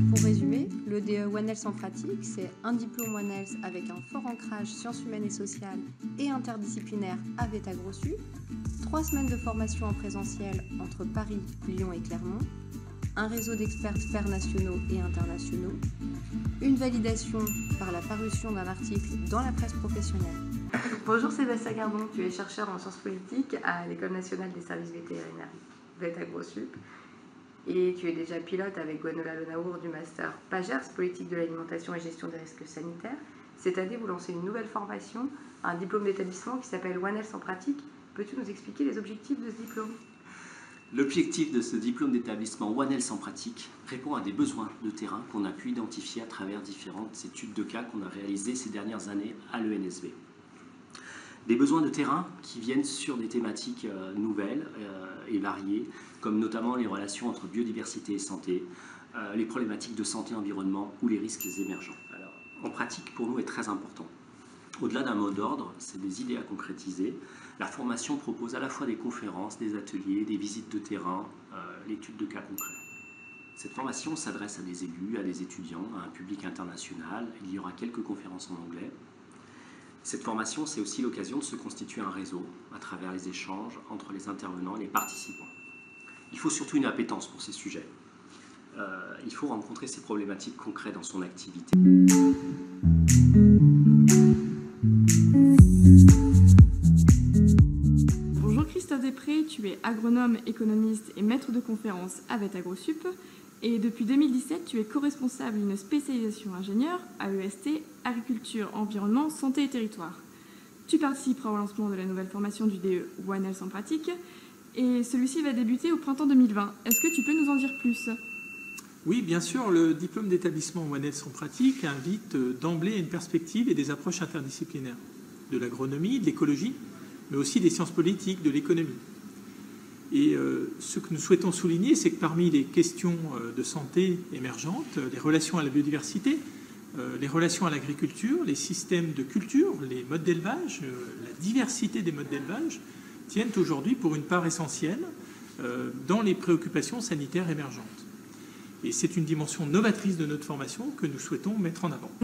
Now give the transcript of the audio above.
Pour résumer, le DE One Health en pratique, c'est un diplôme One Health avec un fort ancrage sciences humaines et sociales et interdisciplinaire à Vétagrossup, 3 semaines de formation en présentiel entre Paris, Lyon et Clermont, un réseau d'experts pairs nationaux et internationaux, une validation par la parution d'un article dans la presse professionnelle. Bonjour Sébastien Carbon, tu es chercheur en sciences politiques à l'École nationale des services vétérinaires Vétagrossup et tu es déjà pilote avec Gwenola Lenaour du master PAGERS, politique de l'alimentation et gestion des risques sanitaires. Cette année, vous lancez une nouvelle formation, un diplôme d'établissement qui s'appelle One Health en pratique. Peux-tu nous expliquer les objectifs de ce diplôme ? L'objectif de ce diplôme d'établissement One Health en pratique répond à des besoins de terrain qu'on a pu identifier à travers différentes études de cas qu'on a réalisées ces dernières années à l'ENSV. Des besoins de terrain qui viennent sur des thématiques nouvelles et variées, comme notamment les relations entre biodiversité et santé, les problématiques de santé-environnement ou les risques émergents. Alors, en pratique, pour nous, est très important. Au-delà d'un mot d'ordre, c'est des idées à concrétiser. La formation propose à la fois des conférences, des ateliers, des visites de terrain, l'étude de cas concrets. Cette formation s'adresse à des élus, à des étudiants, à un public international. Il y aura quelques conférences en anglais. Cette formation, c'est aussi l'occasion de se constituer un réseau à travers les échanges entre les intervenants et les participants. Il faut surtout une appétence pour ces sujets. Il faut rencontrer ces problématiques concrètes dans son activité. Bonjour Christophe Després, tu es agronome, économiste et maître de conférences à Vétagrossup. Et depuis 2017, tu es co-responsable d'une spécialisation ingénieur à EST, agriculture, environnement, santé et territoire. Tu participeras au lancement de la nouvelle formation du DE One Health en pratique et celui-ci va débuter au printemps 2020. Est-ce que tu peux nous en dire plus ? Oui, bien sûr, le diplôme d'établissement One Health en pratique invite d'emblée une perspective et des approches interdisciplinaires, de l'agronomie, de l'écologie, mais aussi des sciences politiques, de l'économie. Et ce que nous souhaitons souligner, c'est que parmi les questions de santé émergentes, les relations à la biodiversité, les relations à l'agriculture, les systèmes de culture, les modes d'élevage, la diversité des modes d'élevage, tiennent aujourd'hui pour une part essentielle dans les préoccupations sanitaires émergentes. Et c'est une dimension novatrice de notre formation que nous souhaitons mettre en avant.